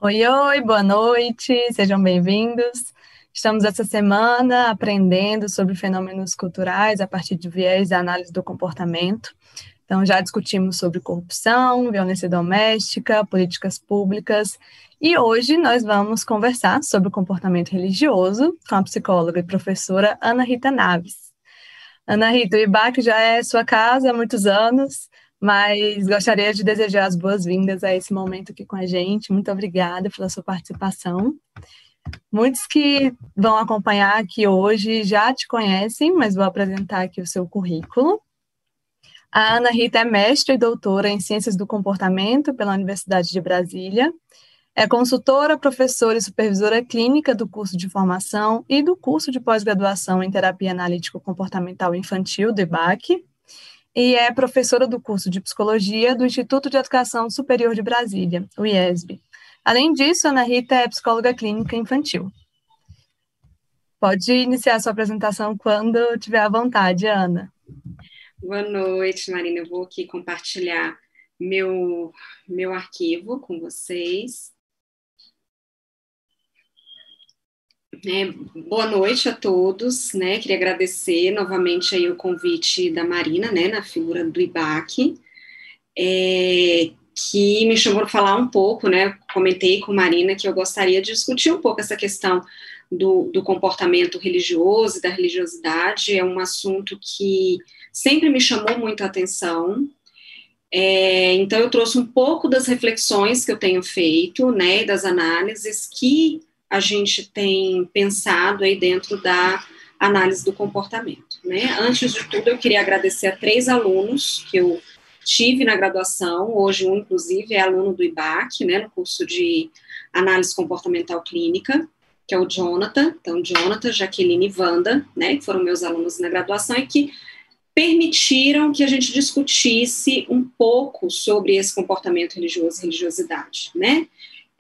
Oi, oi, boa noite, sejam bem-vindos. Estamos essa semana aprendendo sobre fenômenos culturais a partir de viés da análise do comportamento. Então, já discutimos sobre corrupção, violência doméstica, políticas públicas, e hoje nós vamos conversar sobre o comportamento religioso com a psicóloga e professora Ana Rita Naves. Ana Rita, o IBAC já é sua casa há muitos anos, mas gostaria de desejar as boas-vindas a esse momento aqui com a gente. Muito obrigada pela sua participação. Muitos que vão acompanhar aqui hoje já te conhecem, mas vou apresentar aqui o seu currículo. A Ana Rita é mestre e doutora em Ciências do Comportamento pela Universidade de Brasília. É consultora, professora e supervisora clínica do curso de formação e do curso de pós-graduação em Terapia Analítico-Comportamental Infantil, do IBAC, e é professora do curso de Psicologia do Instituto de Educação Superior de Brasília, o IESB. Além disso, Ana Rita é psicóloga clínica infantil. Pode iniciar sua apresentação quando tiver à vontade, Ana. Boa noite, Marina. Eu vou aqui compartilhar meu arquivo com vocês. Boa noite a todos, né? Queria agradecer novamente aí o convite da Marina, né, na figura do IBAC, que me chamou para falar um pouco, né? Comentei com a Marina que eu gostaria de discutir um pouco essa questão do comportamento religioso e da religiosidade. É um assunto que sempre me chamou muito a atenção. Então eu trouxe um pouco das reflexões que eu tenho feito, né, das análises que a gente tem pensado aí dentro da análise do comportamento, né. Antes de tudo, eu queria agradecer a 3 alunos que eu tive na graduação. Hoje um, inclusive, é aluno do IBAC, né, no curso de análise comportamental clínica, que é o Jonathan. Então, Jonathan, Jaqueline e Wanda, né, que foram meus alunos na graduação e que permitiram que a gente discutisse um pouco sobre esse comportamento religioso e religiosidade, né?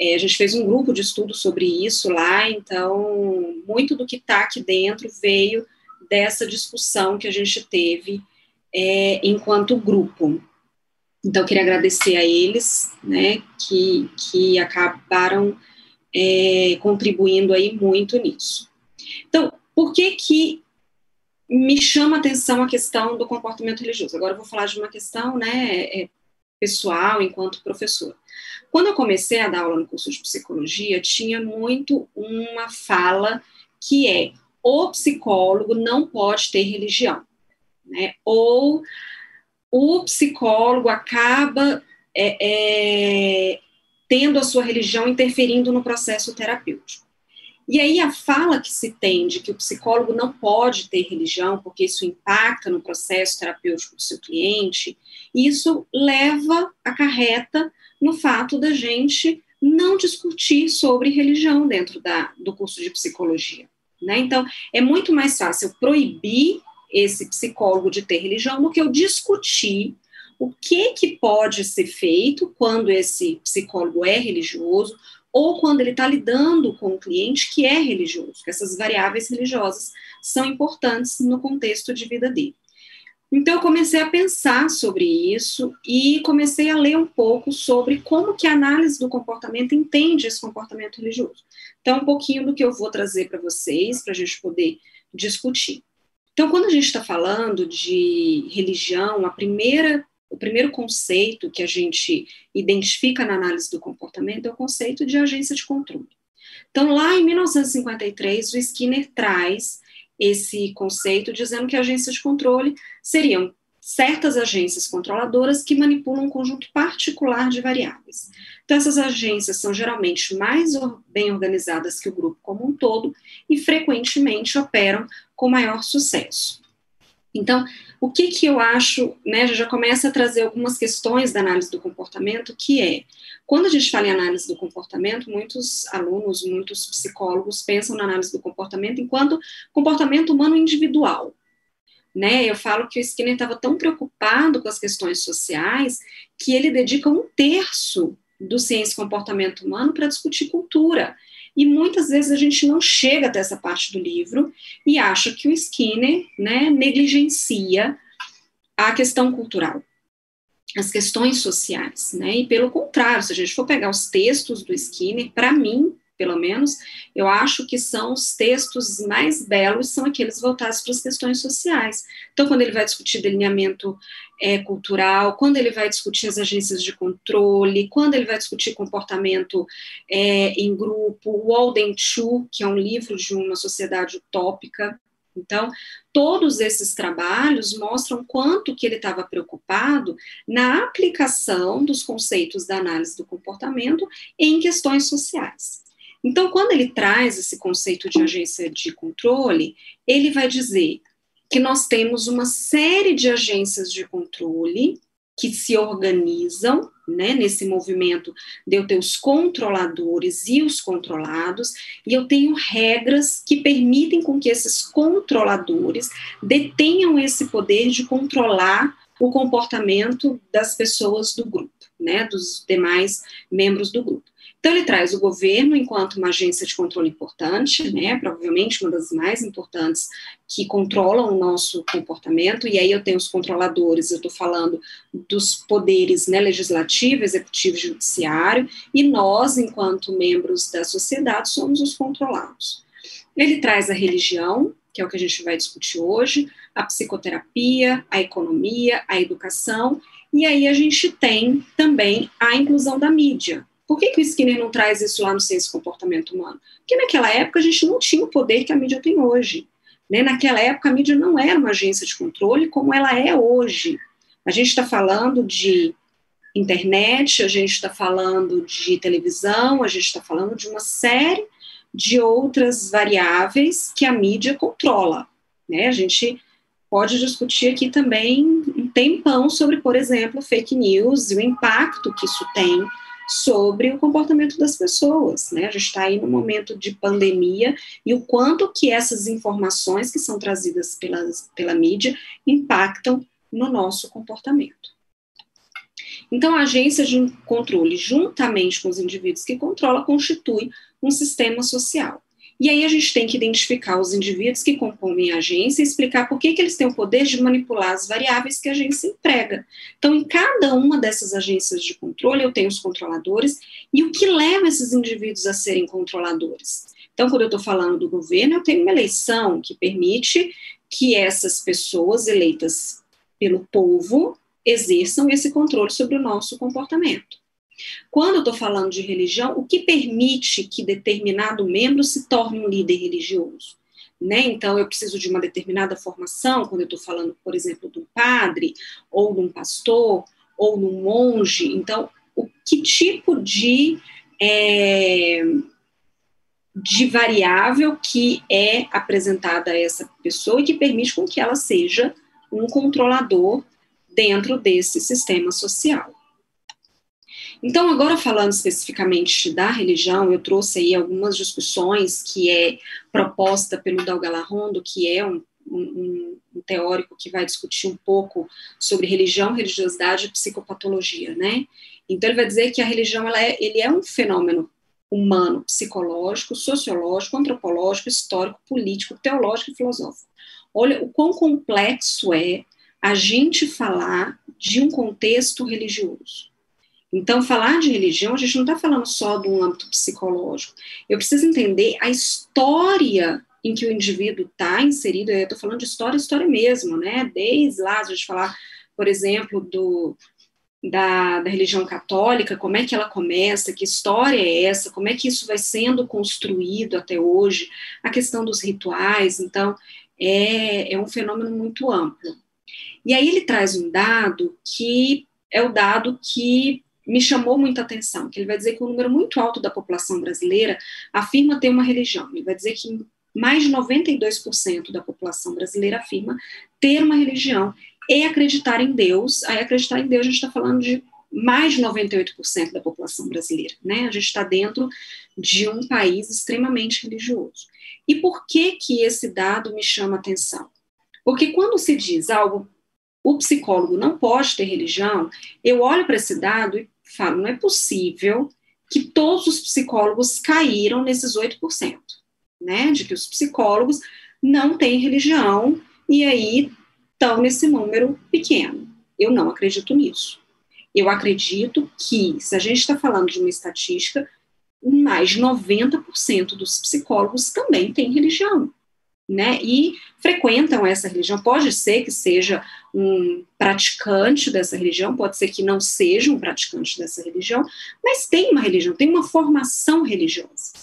A gente fez um grupo de estudo sobre isso lá, então muito do que está aqui dentro veio dessa discussão que a gente teve enquanto grupo. Então, eu queria agradecer a eles, né, que acabaram contribuindo aí muito nisso. Então, por que me chama a atenção a questão do comportamento religioso? Agora eu vou falar de uma questão, né, pessoal, enquanto professora. Quando eu comecei a dar aula no curso de psicologia, tinha muito uma fala que o psicólogo não pode ter religião, né, ou o psicólogo acaba tendo a sua religião interferindo no processo terapêutico. E aí a fala que se tem de que o psicólogo não pode ter religião, porque isso impacta no processo terapêutico do seu cliente, isso acarreta no fato da gente não discutir sobre religião dentro do curso de psicologia, né? Então, é muito mais fácil proibir esse psicólogo de ter religião do que eu discutir o que pode ser feito quando esse psicólogo é religioso, ou quando ele está lidando com um cliente que é religioso, que essas variáveis religiosas são importantes no contexto de vida dele. Então, eu comecei a pensar sobre isso e comecei a ler um pouco sobre como que a análise do comportamento entende esse comportamento religioso. Então, um pouquinho do que eu vou trazer para vocês, para a gente poder discutir. Então, quando a gente está falando de religião, o primeiro conceito que a gente identifica na análise do comportamento é o conceito de agência de controle. Então, lá em 1953, o Skinner traz esse conceito dizendo que a agência de controle seriam certas agências controladoras que manipulam um conjunto particular de variáveis. Então, essas agências são geralmente mais bem organizadas que o grupo como um todo e frequentemente operam com maior sucesso. Então, o que eu acho, né, já começa a trazer algumas questões da análise do comportamento, que quando a gente fala em análise do comportamento, muitos alunos, muitos psicólogos pensam na análise do comportamento enquanto comportamento humano individual, né? Eu falo que o Skinner estava tão preocupado com as questões sociais que ele dedica 1/3 do Ciência e Comportamento Humano para discutir cultura. E muitas vezes a gente não chega até essa parte do livro e acha que o Skinner, né, negligencia a questão cultural. as questões sociais, né? E pelo contrário, se a gente for pegar os textos do Skinner, para mim, pelo menos, eu acho que são os textos mais belos, são aqueles voltados para as questões sociais. Então, quando ele vai discutir delineamento cultural, quando ele vai discutir as agências de controle, quando ele vai discutir comportamento em grupo, Walden Chu, que é um livro de uma sociedade utópica. Então, todos esses trabalhos mostram quanto que ele estava preocupado na aplicação dos conceitos da análise do comportamento em questões sociais. Então, quando ele traz esse conceito de agência de controle, ele vai dizer que nós temos uma série de agências de controle que se organizam, né, nesse movimento de eu ter os controladores e os controlados, e eu tenho regras que permitem com que esses controladores detenham esse poder de controlar o comportamento das pessoas do grupo, né, dos demais membros do grupo. Então, ele traz o governo enquanto uma agência de controle importante, né, provavelmente uma das mais importantes que controlam o nosso comportamento, e aí eu tenho os controladores, eu estou falando dos poderes, né, legislativo, executivo e judiciário, e nós, enquanto membros da sociedade, somos os controlados. Ele traz a religião, que é o que a gente vai discutir hoje, a psicoterapia, a economia, a educação, e aí a gente tem também a inclusão da mídia. Por que o Skinner não traz isso lá no Ciência e Comportamento Humano? Porque naquela época a gente não tinha o poder que a mídia tem hoje. Né? Naquela época a mídia não era uma agência de controle como ela é hoje. A gente está falando de internet, a gente está falando de televisão, a gente está falando de uma série de outras variáveis que a mídia controla. Né? A gente pode discutir aqui também um tempão sobre, por exemplo, fake news e o impacto que isso tem sobre o comportamento das pessoas, né? A gente está aí no momento de pandemia e o quanto que essas informações que são trazidas pela mídia impactam no nosso comportamento. Então, a agência de controle, juntamente com os indivíduos que controla, constitui um sistema social. E aí a gente tem que identificar os indivíduos que compõem a agência e explicar por que eles têm o poder de manipular as variáveis que a agência emprega. Então, em cada uma dessas agências de controle, eu tenho os controladores e o que leva esses indivíduos a serem controladores. Então, quando eu estou falando do governo, eu tenho uma eleição que permite que essas pessoas eleitas pelo povo exerçam esse controle sobre o nosso comportamento. Quando eu estou falando de religião, o que permite que determinado membro se torne um líder religioso? Né? Então, eu preciso de uma determinada formação, quando eu estou falando, por exemplo, de um padre, ou de um pastor, ou de um monge. Então, que tipo de variável que é apresentada a essa pessoa e que permite com que ela seja um controlador dentro desse sistema social. Então, agora falando especificamente da religião, eu trouxe aí algumas discussões que é proposta pelo Dalgalarrondo, que é um teórico que vai discutir um pouco sobre religião, religiosidade e psicopatologia, né? Então, ele vai dizer que a religião ele é um fenômeno humano, psicológico, sociológico, antropológico, histórico, político, teológico e filosófico. Olha o quão complexo é a gente falar de um contexto religioso. Então, falar de religião, a gente não está falando só de um âmbito psicológico. Eu preciso entender a história em que o indivíduo está inserido. Eu estou falando de história mesmo, né? Desde lá, a gente falar, por exemplo, da religião católica, como é que ela começa, que história é essa, como é que isso vai sendo construído até hoje, a questão dos rituais. Então, é um fenômeno muito amplo. E aí ele traz um dado que é o dado que me chamou muita atenção, que ele vai dizer que um número muito alto da população brasileira afirma ter uma religião. Ele vai dizer que mais de 92% da população brasileira afirma ter uma religião e acreditar em Deus. Aí acreditar em Deus a gente está falando de mais de 98% da população brasileira, né? A gente está dentro de um país extremamente religioso. E por que esse dado me chama atenção? Porque quando se diz algo, o psicólogo não pode ter religião, eu olho para esse dado e falo, não é possível que todos os psicólogos caíram nesses 8%, né? De que os psicólogos não têm religião e aí estão nesse número pequeno. Eu não acredito nisso. Eu acredito que, se a gente está falando de uma estatística, mais de 90% dos psicólogos também têm religião, né, e frequentam essa religião. Pode ser que seja um praticante dessa religião, pode ser que não seja um praticante dessa religião, mas tem uma religião, tem uma formação religiosa.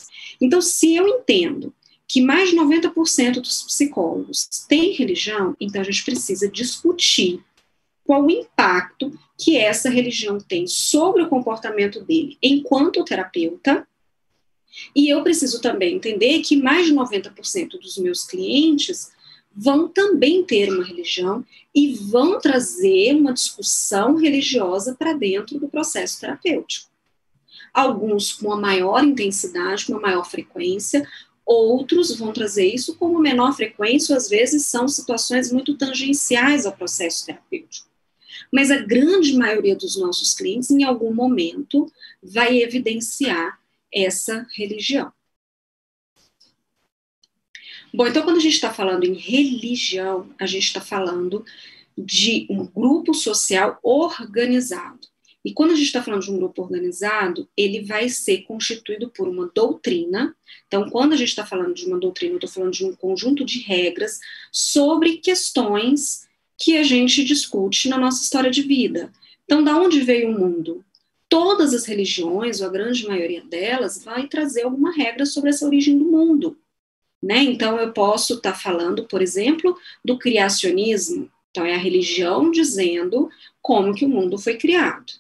Então, se eu entendo que mais de 90% dos psicólogos têm religião, então a gente precisa discutir qual o impacto que essa religião tem sobre o comportamento dele enquanto terapeuta. E eu preciso também entender que mais de 90% dos meus clientes vão também ter uma religião e vão trazer uma discussão religiosa para dentro do processo terapêutico. Alguns com uma maior intensidade, com uma maior frequência, outros vão trazer isso com uma menor frequência, ou às vezes são situações muito tangenciais ao processo terapêutico. Mas a grande maioria dos nossos clientes, em algum momento, vai evidenciar essa religião. Bom, então quando a gente está falando em religião, a gente está falando de um grupo social organizado. E quando a gente está falando de um grupo organizado, ele vai ser constituído por uma doutrina. Então, quando a gente está falando de uma doutrina, eu estou falando de um conjunto de regras sobre questões que a gente discute na nossa história de vida. Então, da onde veio o mundo? Todas as religiões, ou a grande maioria delas, vai trazer alguma regra sobre essa origem do mundo, né? Então, eu posso estar falando, por exemplo, do criacionismo. Então, é a religião dizendo como que o mundo foi criado.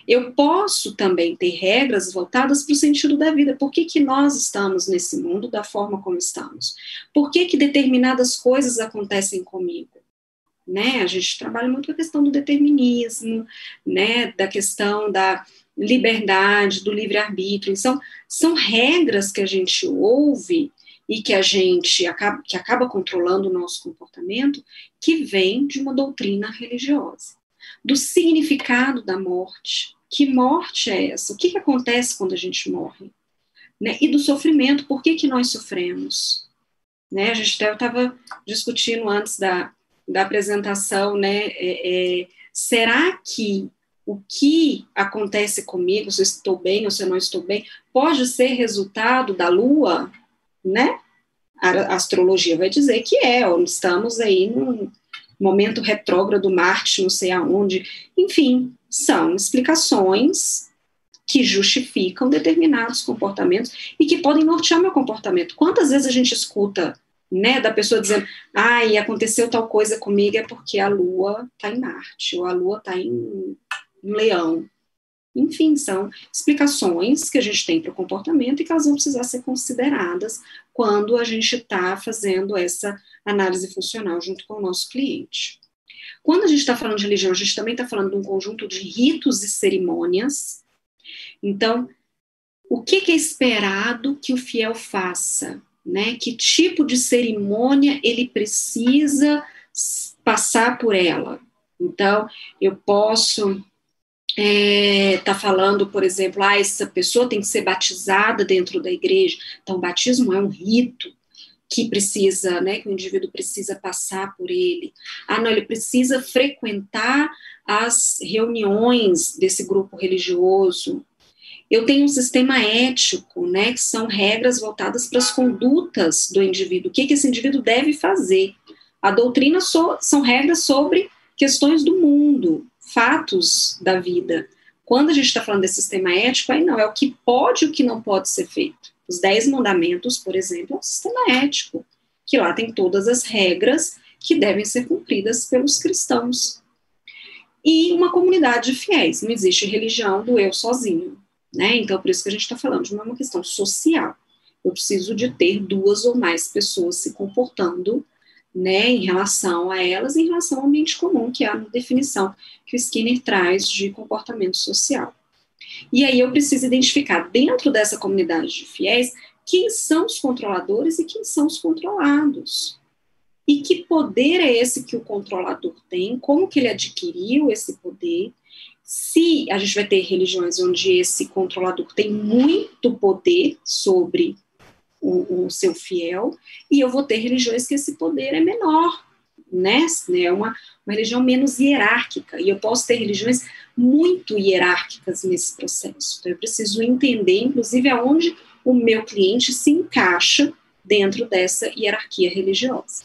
Eu posso também ter regras voltadas para o sentido da vida. Por que que nós estamos nesse mundo da forma como estamos? Por que que determinadas coisas acontecem comigo? Né? A gente trabalha muito com a questão do determinismo, né? Da questão da liberdade, do livre-arbítrio. Então, são regras que a gente ouve e que a gente acaba controlando o nosso comportamento, que vem de uma doutrina religiosa. Do significado da morte. Que morte é essa? O que acontece quando a gente morre? Né? E do sofrimento, por que nós sofremos? Né? A gente estava discutindo antes da apresentação, né? Será que o que acontece comigo, se eu estou bem ou se eu não estou bem, pode ser resultado da Lua? Né? A astrologia vai dizer que estamos aí num momento retrógrado, Marte, não sei aonde, enfim, são explicações que justificam determinados comportamentos e que podem nortear meu comportamento. Quantas vezes a gente escuta, né, da pessoa dizendo, e aconteceu tal coisa comigo é porque a Lua está em Marte, ou a Lua está em Leão. Enfim, são explicações que a gente tem para o comportamento e que elas vão precisar ser consideradas quando a gente está fazendo essa análise funcional junto com o nosso cliente. Quando a gente está falando de religião, a gente também está falando de um conjunto de ritos e cerimônias. Então, o que é esperado que o fiel faça? Né? Que tipo de cerimônia ele precisa passar por ela? Então, eu posso tá falando, por exemplo, essa pessoa tem que ser batizada dentro da igreja. Então, o batismo é um rito que precisa, né, que o indivíduo precisa passar por ele. Não, ele precisa frequentar as reuniões desse grupo religioso. Eu tenho um sistema ético, né, que são regras voltadas para as condutas do indivíduo. O que esse indivíduo deve fazer? A doutrina são regras sobre questões do mundo, fatos da vida. Quando a gente está falando desse sistema ético, aí não, é o que pode e o que não pode ser feito. Os 10 mandamentos, por exemplo, é um sistema ético, que lá tem todas as regras que devem ser cumpridas pelos cristãos. E uma comunidade de fiéis, não existe religião do eu sozinho, né? Então, por isso que a gente está falando de uma questão social. Eu preciso de ter 2 ou mais pessoas se comportando, né, em relação a elas, em relação ao ambiente comum, que é a definição que o Skinner traz de comportamento social. E aí eu preciso identificar, dentro dessa comunidade de fiéis, quem são os controladores e quem são os controlados. E que poder é esse que o controlador tem, como que ele adquiriu esse poder, se a gente vai ter religiões onde esse controlador tem muito poder sobre o seu fiel, e eu vou ter religiões que esse poder é menor, né? É uma religião menos hierárquica, e eu posso ter religiões muito hierárquicas nesse processo. Então, eu preciso entender, inclusive, aonde o meu cliente se encaixa dentro dessa hierarquia religiosa.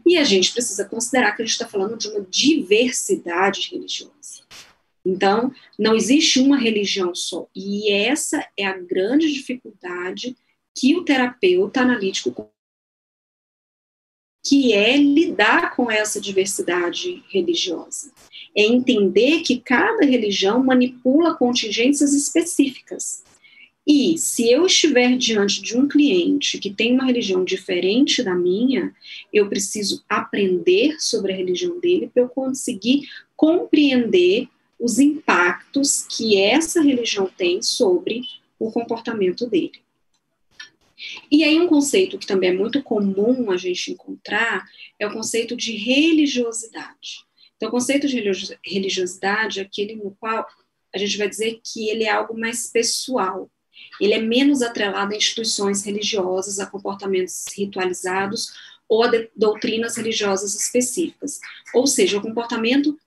E a gente precisa considerar que a gente está falando de uma diversidade religiosa. Então, não existe uma religião só. E essa é a grande dificuldade que o terapeuta analítico, que é lidar com essa diversidade religiosa. É entender que cada religião manipula contingências específicas. E se eu estiver diante de um cliente que tem uma religião diferente da minha, eu preciso aprender sobre a religião dele para eu conseguir compreender os impactos que essa religião tem sobre o comportamento dele. E aí um conceito que também é muito comum a gente encontrar é o conceito de religiosidade. Então, o conceito de religiosidade é aquele no qual a gente vai dizer que ele é algo mais pessoal. Ele é menos atrelado a instituições religiosas, a comportamentos ritualizados ou a doutrinas religiosas específicas. Ou seja, o comportamento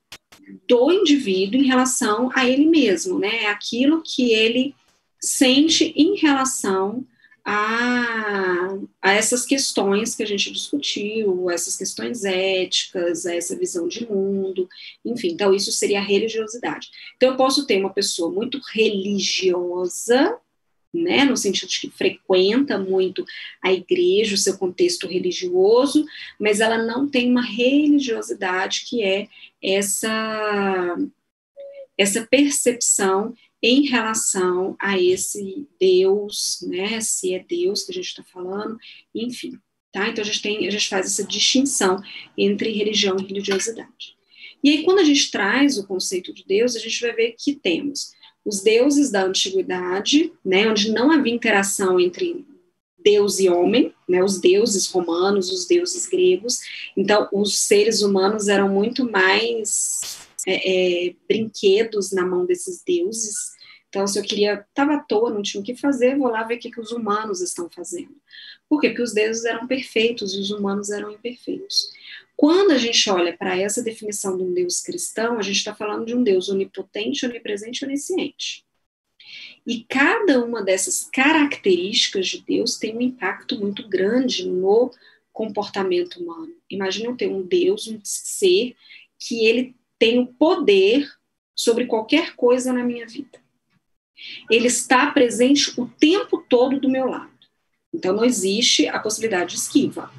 do indivíduo em relação a ele mesmo, né? É aquilo que ele sente em relação a essas questões que a gente discutiu, essas questões éticas, a essa visão de mundo, enfim, então isso seria a religiosidade. Então eu posso ter uma pessoa muito religiosa, né, no sentido de que frequenta muito a igreja, o seu contexto religioso, mas ela não tem uma religiosidade que é essa percepção em relação a esse Deus, né, se é Deus que a gente está falando, enfim, tá? Então a gente faz essa distinção entre religião e religiosidade. E aí quando a gente traz o conceito de Deus, a gente vai ver que temos os deuses da antiguidade, né, onde não havia interação entre Deus e homem, né, os deuses romanos, os deuses gregos, então os seres humanos eram muito mais brinquedos na mão desses deuses. Então, se eu estava à toa, não tinha o que fazer, vou lá ver o que os humanos estão fazendo. Por quê? Porque os deuses eram perfeitos e os humanos eram imperfeitos. Quando a gente olha para essa definição de um Deus cristão, a gente está falando de um Deus onipotente, onipresente e onisciente. E cada uma dessas características de Deus tem um impacto muito grande no comportamento humano. Imagina eu ter um Deus, um ser, que ele tem o poder sobre qualquer coisa na minha vida. Ele está presente o tempo todo do meu lado. Então, não existe a possibilidade de esquiva,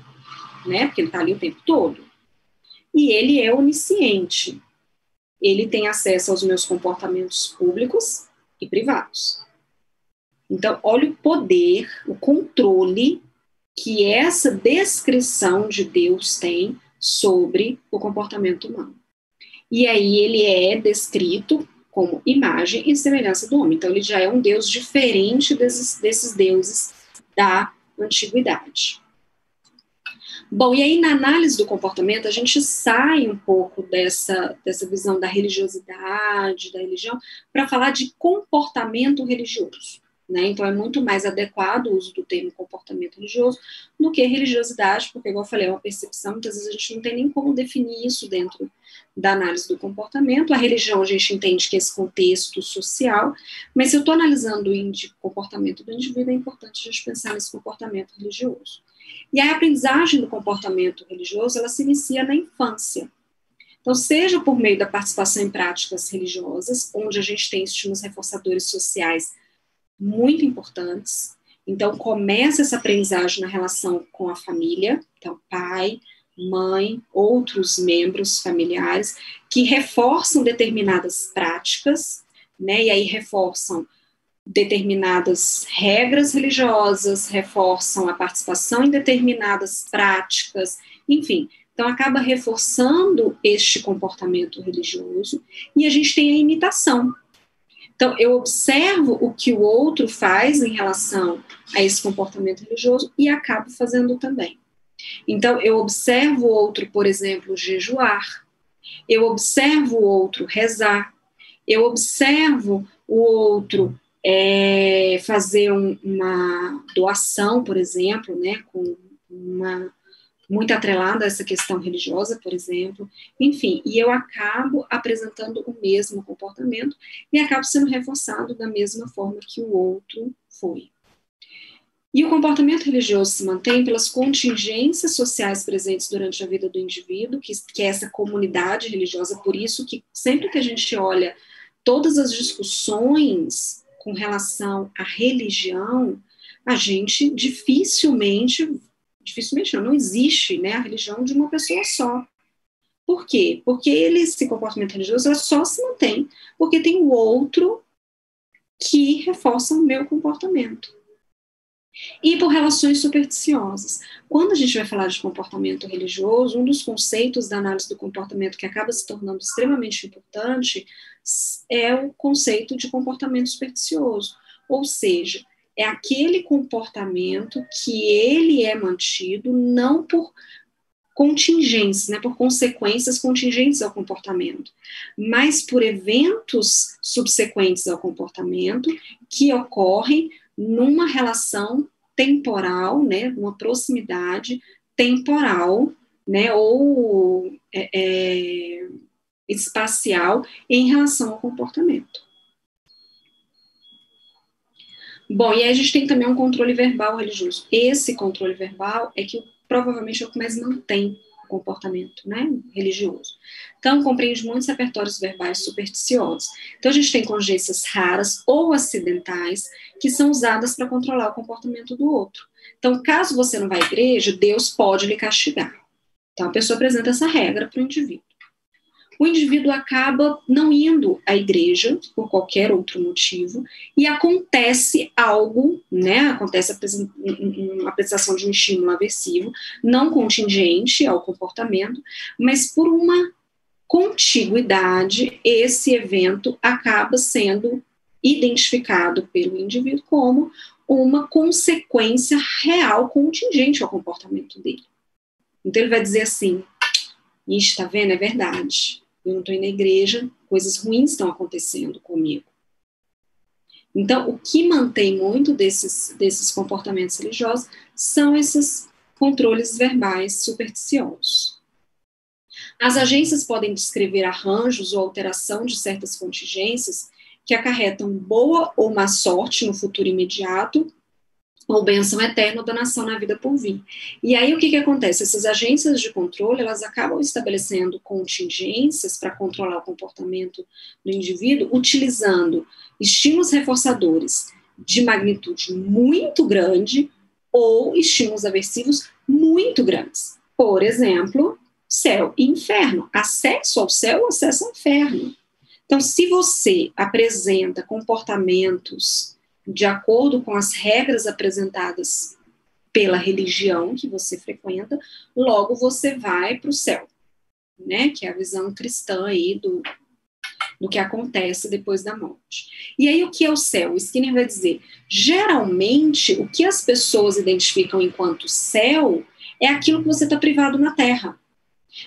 né? Porque ele está ali o tempo todo. E ele é onisciente. Ele tem acesso aos meus comportamentos públicos e privados. Então, olha o poder, o controle que essa descrição de Deus tem sobre o comportamento humano. E aí ele é descrito como imagem e semelhança do homem. Então, ele já é um Deus diferente desses deuses da antiguidade. Bom, e aí na análise do comportamento, a gente sai um pouco dessa visão da religiosidade, da religião, para falar de comportamento religioso. Né? Então, é muito mais adequado o uso do termo comportamento religioso do que religiosidade, porque, igual eu falei, é uma percepção, muitas vezes a gente não tem nem como definir isso dentro da análise do comportamento. A religião, a gente entende que é esse contexto social, mas se eu estou analisando o comportamento do indivíduo, é importante a gente pensar nesse comportamento religioso. E a aprendizagem do comportamento religioso, ela se inicia na infância. Então, seja por meio da participação em práticas religiosas, onde a gente tem estímulos reforçadores sociais muito importantes. Então, começa essa aprendizagem na relação com a família, então, pai, mãe, outros membros familiares, que reforçam determinadas práticas, né, e aí reforçam determinadas regras religiosas, reforçam a participação em determinadas práticas, enfim. Então, acaba reforçando este comportamento religioso, e a gente tem a imitação. Então, eu observo o que o outro faz em relação a esse comportamento religioso e acabo fazendo também. Então, eu observo o outro, por exemplo, jejuar, eu observo o outro rezar, eu observo o outro fazer uma doação, por exemplo, né, com muito atrelada a essa questão religiosa, por exemplo, enfim, e eu acabo apresentando o mesmo comportamento e acabo sendo reforçado da mesma forma que o outro foi. E o comportamento religioso se mantém pelas contingências sociais presentes durante a vida do indivíduo, que é essa comunidade religiosa, por isso que sempre que a gente olha todas as discussões com relação à religião, a gente dificilmente não existe, né, a religião de uma pessoa só. Por quê? Porque esse comportamento religioso só se mantém porque tem o outro que reforça o meu comportamento. E por relações supersticiosas. Quando a gente vai falar de comportamento religioso, um dos conceitos da análise do comportamento que acaba se tornando extremamente importante é o conceito de comportamento supersticioso. Ou seja, é aquele comportamento que ele é mantido não por contingências, né, por consequências contingentes ao comportamento, mas por eventos subsequentes ao comportamento que ocorrem numa relação temporal, né, uma proximidade temporal, né, ou espacial em relação ao comportamento. Bom, e aí a gente tem também um controle verbal religioso. Esse controle verbal é que provavelmente é o que mais mantém o comportamento, né, religioso. Então, compreende muitos repertórios verbais supersticiosos. Então, a gente tem contingências raras ou acidentais que são usadas para controlar o comportamento do outro. Então, caso você não vá à igreja, Deus pode lhe castigar. Então, a pessoa apresenta essa regra para o indivíduo. O indivíduo acaba não indo à igreja por qualquer outro motivo e acontece algo, né? Acontece uma apresentação de um estímulo aversivo, não contingente ao comportamento, mas por uma contiguidade, esse evento acaba sendo identificado pelo indivíduo como uma consequência real contingente ao comportamento dele. Então ele vai dizer assim: está vendo, é verdade. Eu não estou indo na igreja, coisas ruins estão acontecendo comigo. Então, o que mantém muito desses comportamentos religiosos são esses controles verbais supersticiosos. As agências podem descrever arranjos ou alteração de certas contingências que acarretam boa ou má sorte no futuro imediato, ou bênção eterna ou danação na vida por vir. E aí o que acontece? Essas agências de controle, elas acabam estabelecendo contingências para controlar o comportamento do indivíduo, utilizando estímulos reforçadores de magnitude muito grande ou estímulos aversivos muito grandes. Por exemplo, céu e inferno. Acesso ao céu ou acesso ao inferno. Então, se você apresenta comportamentos de acordo com as regras apresentadas pela religião que você frequenta, logo você vai para o céu, né? Que é a visão cristã aí do que acontece depois da morte. E aí, o que é o céu? O Skinner vai dizer, geralmente, o que as pessoas identificam enquanto céu é aquilo que você está privado na Terra.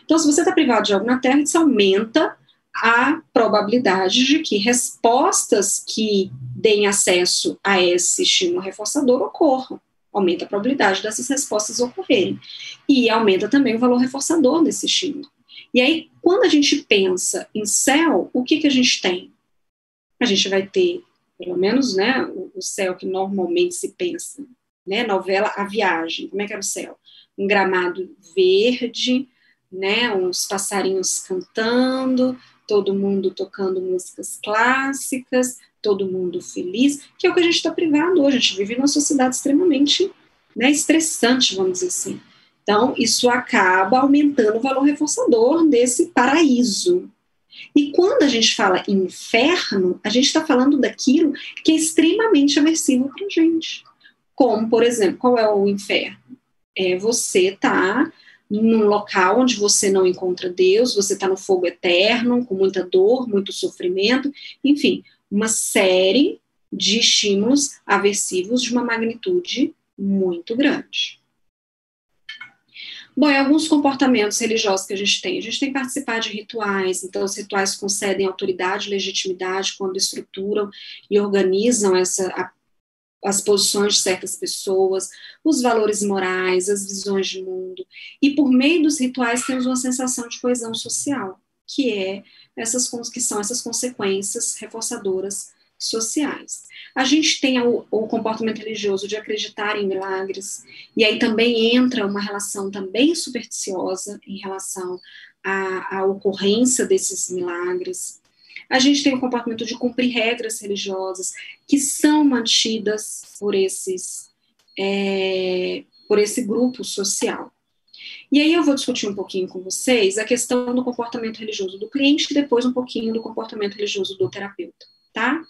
Então, se você está privado de algo na Terra, isso aumenta a probabilidade de que respostas que deem acesso a esse estímulo reforçador ocorram. Aumenta a probabilidade dessas respostas ocorrerem. E aumenta também o valor reforçador desse estímulo. E aí, quando a gente pensa em céu, o que a gente tem? A gente vai ter, pelo menos, né, o céu que normalmente se pensa, né, novela A Viagem. Como é que era o céu? Um gramado verde, né, uns passarinhos cantando, todo mundo tocando músicas clássicas, todo mundo feliz, que é o que a gente está privado hoje. A gente vive numa sociedade extremamente, né, estressante, vamos dizer assim. Então, isso acaba aumentando o valor reforçador desse paraíso. E quando a gente fala em inferno, a gente está falando daquilo que é extremamente aversivo para a gente. Como, por exemplo, qual é o inferno? É você estar num local onde você não encontra Deus, você está no fogo eterno, com muita dor, muito sofrimento, enfim, uma série de estímulos aversivos de uma magnitude muito grande. Bom, e alguns comportamentos religiosos que a gente tem que participar de rituais, então os rituais concedem autoridade e legitimidade quando estruturam e organizam as posições de certas pessoas, os valores morais, as visões de mundo, e por meio dos rituais temos uma sensação de coesão social, que são essas consequências reforçadoras sociais. A gente tem o comportamento religioso de acreditar em milagres, e aí também entra uma relação também supersticiosa em relação à ocorrência desses milagres. A gente tem o comportamento de cumprir regras religiosas que são mantidas por esse grupo social. E aí eu vou discutir um pouquinho com vocês a questão do comportamento religioso do cliente e depois um pouquinho do comportamento religioso do terapeuta, tá?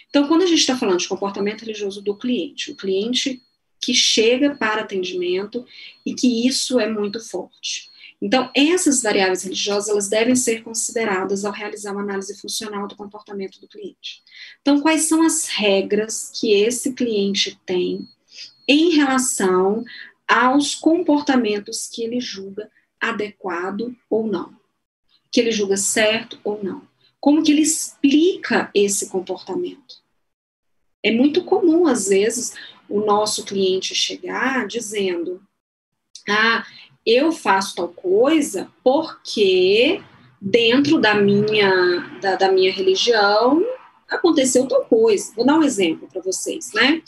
Então, quando a gente está falando de comportamento religioso do cliente, o cliente que chega para atendimento e que isso é muito forte. Então, essas variáveis religiosas, elas devem ser consideradas ao realizar uma análise funcional do comportamento do cliente. Então, quais são as regras que esse cliente tem em relação aos comportamentos que ele julga adequado ou não, que ele julga certo ou não? Como que ele explica esse comportamento? É muito comum, às vezes, o nosso cliente chegar dizendo: eu faço tal coisa porque dentro da minha religião aconteceu tal coisa. Vou dar um exemplo para vocês, né?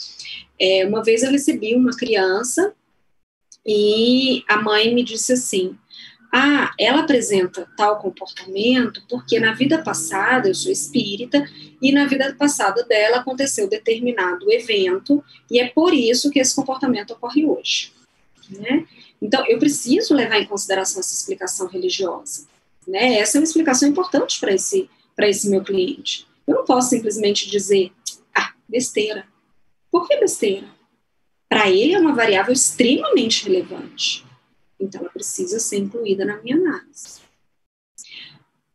Uma vez eu recebi uma criança e a mãe me disse assim: ela apresenta tal comportamento porque na vida passada, eu sou espírita, e na vida passada dela aconteceu determinado evento, e é por isso que esse comportamento ocorre hoje, né? Então, eu preciso levar em consideração essa explicação religiosa, né? Essa é uma explicação importante para esse meu cliente. Eu não posso simplesmente dizer, besteira. Por que besteira? Para ele é uma variável extremamente relevante. Então, ela precisa ser incluída na minha análise.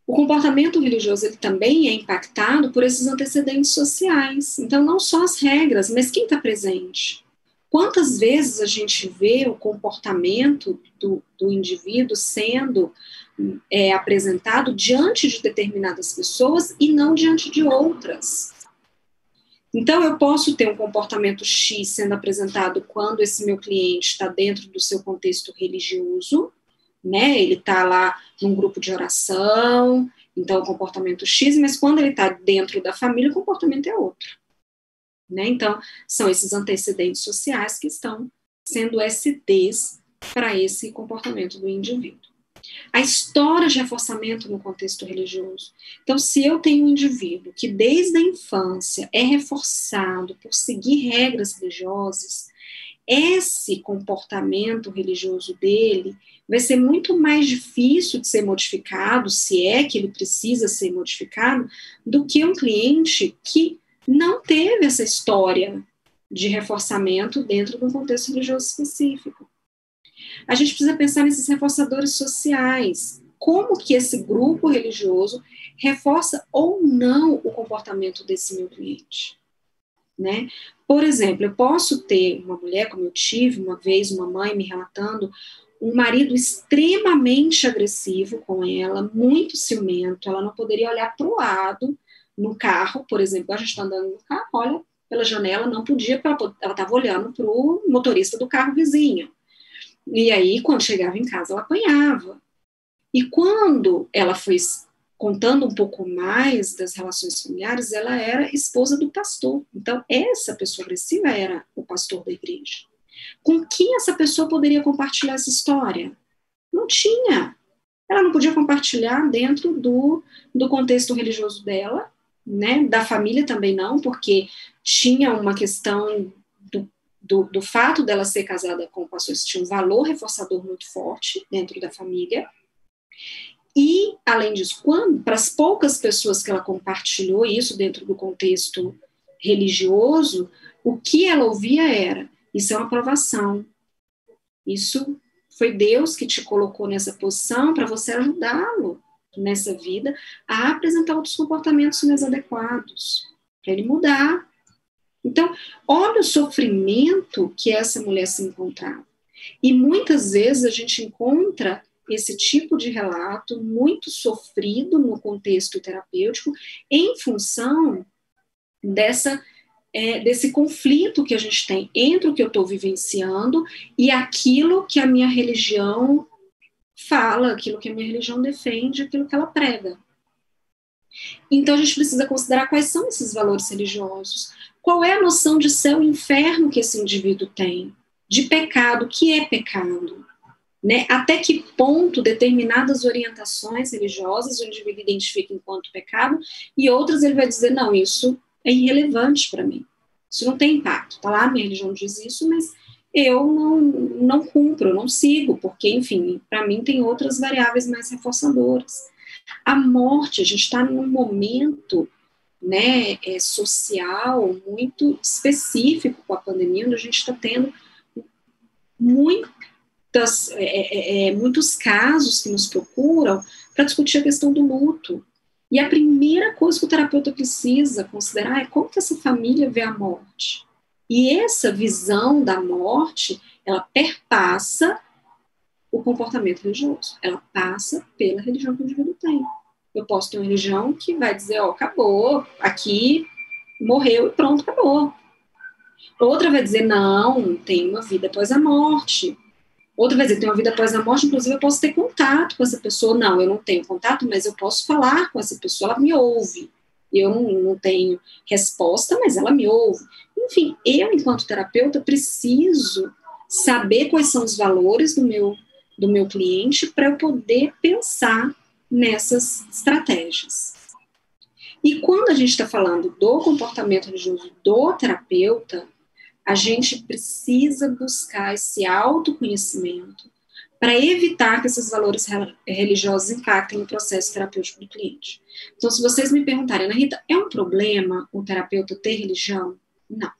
O comportamento religioso ele também é impactado por esses antecedentes sociais. Então, não só as regras, mas quem está presente. Quantas vezes a gente vê o comportamento do indivíduo sendo apresentado diante de determinadas pessoas e não diante de outras? Então, eu posso ter um comportamento X sendo apresentado quando esse meu cliente está dentro do seu contexto religioso, né? Ele está lá num grupo de oração, então o comportamento X, mas quando ele está dentro da família, o comportamento é outro. Né? Então, são esses antecedentes sociais que estão sendo SDs para esse comportamento do indivíduo. A história de reforçamento no contexto religioso. Então, se eu tenho um indivíduo que desde a infância é reforçado por seguir regras religiosas, esse comportamento religioso dele vai ser muito mais difícil de ser modificado, se é que ele precisa ser modificado, do que um cliente que não teve essa história de reforçamento dentro de um contexto religioso específico. A gente precisa pensar nesses reforçadores sociais. Como que esse grupo religioso reforça ou não o comportamento desse meu cliente? Né? Por exemplo, eu posso ter uma mulher, como eu tive uma vez, uma mãe me relatando, um marido extremamente agressivo com ela, muito ciumento, ela não poderia olhar para o lado no carro, por exemplo, a gente está andando no carro, olha pela janela, não podia, ela estava olhando para o motorista do carro vizinho. E aí, quando chegava em casa, ela apanhava. E quando ela foi contando um pouco mais das relações familiares, ela era esposa do pastor. Então, essa pessoa agressiva era o pastor da igreja. Com quem essa pessoa poderia compartilhar essa história? Não tinha. Ela não podia compartilhar dentro do contexto religioso dela, né? Da família também não, porque tinha uma questão do fato dela ser casada com o pastor, isso tinha um valor reforçador muito forte dentro da família. E, além disso, para as poucas pessoas que ela compartilhou isso dentro do contexto religioso, o que ela ouvia era: isso é uma aprovação, isso foi Deus que te colocou nessa posição para você ajudá-lo nessa vida a apresentar outros comportamentos mais adequados, para ele mudar. Então, olha o sofrimento que essa mulher se encontrava. E muitas vezes a gente encontra esse tipo de relato muito sofrido no contexto terapêutico em função dessa desse conflito que a gente tem entre o que eu estou vivenciando e aquilo que a minha religião fala, aquilo que a minha religião defende, aquilo que ela prega. Então a gente precisa considerar quais são esses valores religiosos. Qual é a noção de céu e inferno que esse indivíduo tem? De pecado, o que é pecado? Né? Até que ponto determinadas orientações religiosas o indivíduo identifica enquanto pecado e outras ele vai dizer, não, isso é irrelevante para mim. Isso não tem impacto. Tá lá, minha religião diz isso, mas eu não cumpro, eu não sigo, porque, enfim, para mim tem outras variáveis mais reforçadoras. A morte, a gente está num momento, né, social muito específico com a pandemia, onde a gente está tendo muitos casos que nos procuram para discutir a questão do luto. E a primeira coisa que o terapeuta precisa considerar é como que essa família vê a morte. E essa visão da morte, ela perpassa o comportamento religioso. Ela passa pela religião que o indivíduo tem. Eu posso ter uma religião que vai dizer, ó, acabou, aqui morreu e pronto, acabou. Outra vai dizer, não, tem uma vida após a morte. Outra vai dizer, tem uma vida após a morte, inclusive eu posso ter contato com essa pessoa. Não, eu não tenho contato, mas eu posso falar com essa pessoa, ela me ouve. Eu não tenho resposta, mas ela me ouve. Enfim, eu, enquanto terapeuta, preciso saber quais são os valores do meu cliente para eu poder pensar nessas estratégias. E quando a gente está falando do comportamento religioso do terapeuta, a gente precisa buscar esse autoconhecimento para evitar que esses valores religiosos impactem no processo terapêutico do cliente. Então, se vocês me perguntarem, Ana Rita, é um problema o terapeuta ter religião? Não.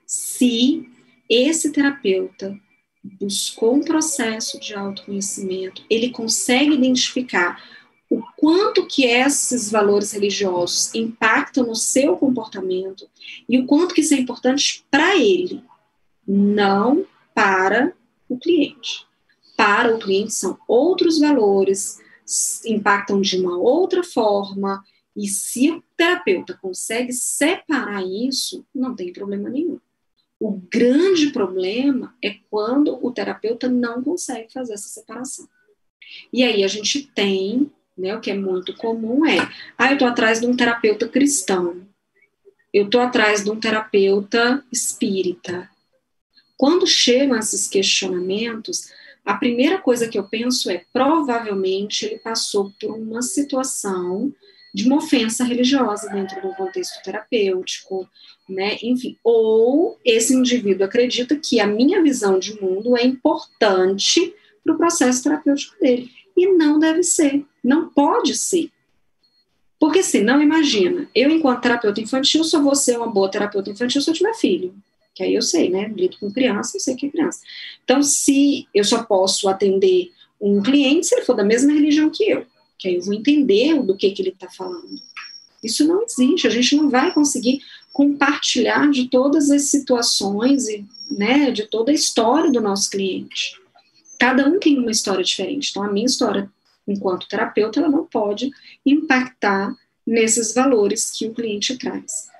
Se esse terapeuta buscou um processo de autoconhecimento, ele consegue identificar o quanto que esses valores religiosos impactam no seu comportamento e o quanto que isso é importante para ele, não para o cliente. Para o cliente são outros valores, impactam de uma outra forma, e se o terapeuta consegue separar isso, não tem problema nenhum. O grande problema é quando o terapeuta não consegue fazer essa separação. E aí a gente tem, né, o que é muito comum eu estou atrás de um terapeuta cristão, eu estou atrás de um terapeuta espírita. Quando chegam esses questionamentos, a primeira coisa que eu penso provavelmente ele passou por uma situação de uma ofensa religiosa dentro do contexto terapêutico, né? Enfim, ou esse indivíduo acredita que a minha visão de mundo é importante para o processo terapêutico dele. E não deve ser, não pode ser. Porque senão, imagina, eu enquanto terapeuta infantil só vou ser uma boa terapeuta infantil se eu tiver filho. Que aí eu sei, né? Lido com criança, eu sei que é criança. Então, se eu só posso atender um cliente se ele for da mesma religião que eu, que aí eu vou entender do que ele está falando. Isso não existe, a gente não vai conseguir compartilhar de todas as situações e, né, de toda a história do nosso cliente. Cada um tem uma história diferente. Então, a minha história, enquanto terapeuta, ela não pode impactar nesses valores que o cliente traz.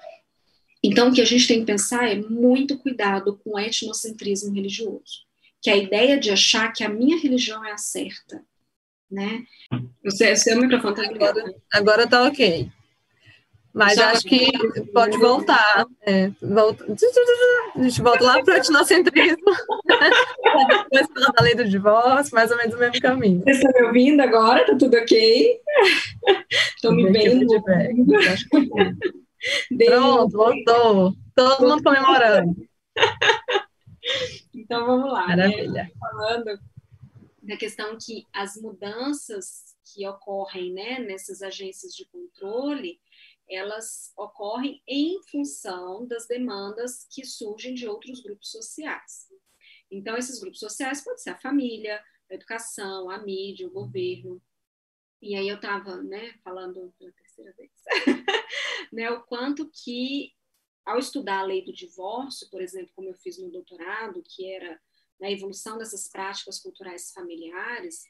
Então, o que a gente tem que pensar é muito cuidado com o etnocentrismo religioso, que é a ideia de achar que a minha religião é a certa, né? O seu microfone está ligado. Agora tá ok. Mas Só acho que pode voltar. A gente volta lá para o etnocentrismo. Depois falar da lei do divórcio, mais ou menos o mesmo caminho. Vocês estão me ouvindo agora? Tá tudo ok? Estão me vendo? Pronto, voltou. Todo mundo comemorando. Então vamos lá. Maravilha. Né? Falando da questão que as mudanças que ocorrem, né, nessas agências de controle, elas ocorrem em função das demandas que surgem de outros grupos sociais. Então, esses grupos sociais podem ser a família, a educação, a mídia, o governo. E aí eu estava, né, falando pela terceira vez, né, o quanto que, ao estudar a lei do divórcio, por exemplo, como eu fiz no doutorado, que era na evolução dessas práticas culturais familiares,